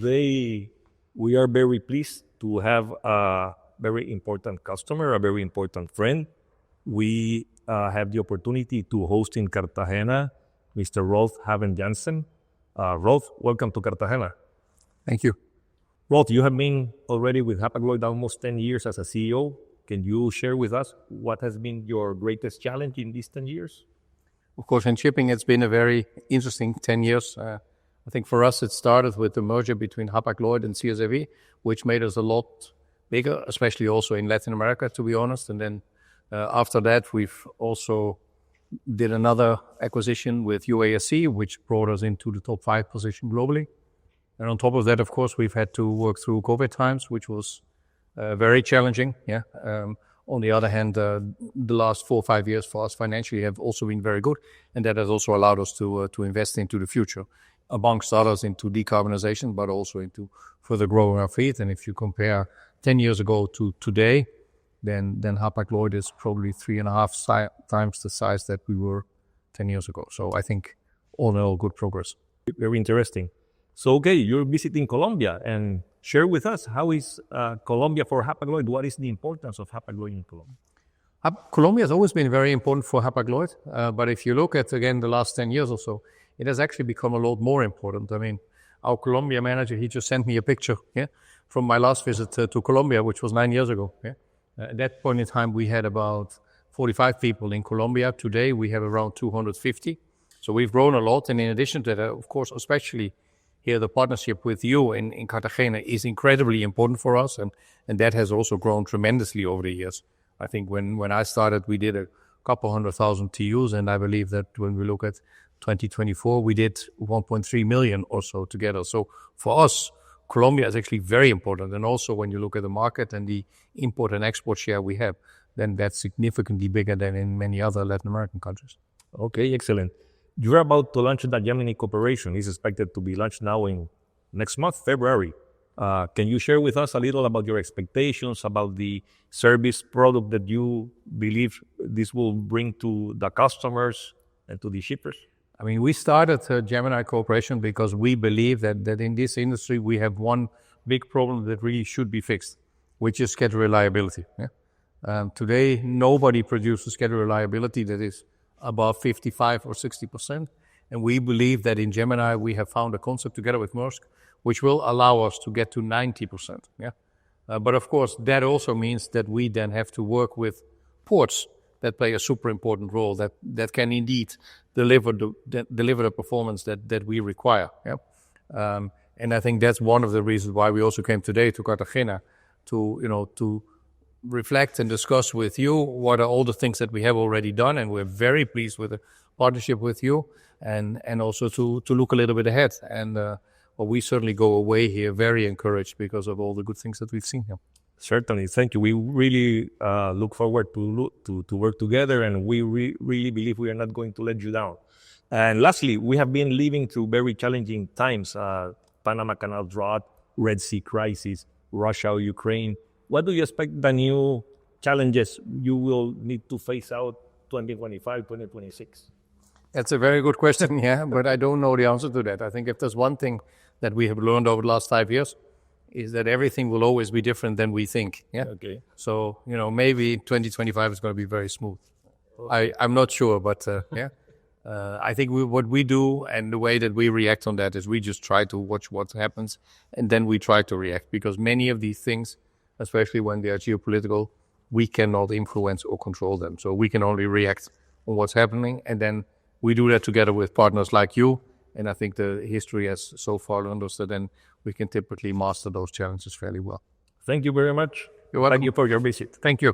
today we are very pleased to have a very important customer, a very important friend. We have the opportunity to host in Cartagena Mr. Rolf Habben Jansen. Rolf, welcome to Cartagena. Thank you. Rolf, you have been already with Hapag-Lloyd almost 10 years as a CEO. Can you share with us what has been your greatest challenge in these 10 years? Of course, in shipping, it's been a very interesting 10 years. I think for us, it started with the merger between Hapag-Lloyd and CSAV, which made us a lot bigger, especially also in Latin America, to be honest. And then after that, we've also did another acquisition with UASC, which brought us into the top 5 position globally. And on top of that, of course, we've had to work through COVID times, which was very challenging. On the other hand, the last 4 or 5 years for us financially have also been very good. And that has also allowed us to invest into the future, amongst others into decarbonization, but also into further growing our fleet. And if you compare 10 years ago to today, then Hapag-Lloyd is probably 3.5 times the size that we were 10 years ago. So I think all in all, good progress. Very interesting. So, okay, you're visiting Colombia, and share with us, how is Colombia for Hapag-Lloyd? What is the importance of Hapag-Lloyd in Colombia? Colombia has always been very important for Hapag-Lloyd, but if you look at, again, the last 10 years or so, it has actually become a lot more important. I mean, our Colombia manager, he just sent me a picture from my last visit to Colombia, which was 9 years ago. At that point in time, we had about 45 people in Colombia. Today, we have around 250. So we've grown a lot. And in addition to that, of course, especially here, the partnership with you in Cartagena is incredibly important for us. And that has also grown tremendously over the years. I think when I started, we did a couple 100,000 TEUs. And I believe that when we look at 2024, we did 1.3 million or so together. So for us, Colombia is actually very important. And also when you look at the market and the import and export share we have, then that's significantly bigger than in many other Latin American countries. Okay, excellent. You're about to launch the Gemini Cooperation. It's expected to be launched now in next month, February. Can you share with us a little about your expectations, about the service product that you believe this will bring to the customers and to the shippers? I mean, we started Gemini Cooperation because we believe that in this industry, we have one big problem that really should be fixed, which is schedule reliability. Today, nobody produces schedule reliability that is above 55 or 60%. And we believe that in Gemini, we have found a concept together with Maersk, which will allow us to get to 90%. But of course, that also means that we then have to work with ports that play a super important role, that can indeed deliver the performance that we require. And I think that's one of the reasons why we also came today to Cartagena to reflect and discuss with you what are all the things that we have already done, and we're very pleased with the partnership with you, and also to look a little bit ahead. And well, we certainly go away here very encouraged because of all the good things that we've seen here. Certainly, thank you. We really look forward to work together, and we really believe we are not going to let you down. And lastly, we have been living through very challenging times: Panama Canal drought, Red Sea crisis, Russia, Ukraine. What do you expect the new challenges you will need to face out 2025, 2026? That's a very good question, but I don't know the answer to that. I think if there's one thing that we have learned over the last 5 years, is that everything will always be different than we think. Okay. So, maybe 2025 is going to be very smooth. I'm not sure, but I think what we do and the way that we react on that is we just try to watch what happens, and then we try to react, because many of these things, especially when they are geopolitical, we cannot influence or control them. So we can only react on what's happening, and then we do that together with partners like you. And I think the history has so far learned us that then we can typically master those challenges fairly well. Thank you very much. You're welcome. Thank you for your visit. Thank you.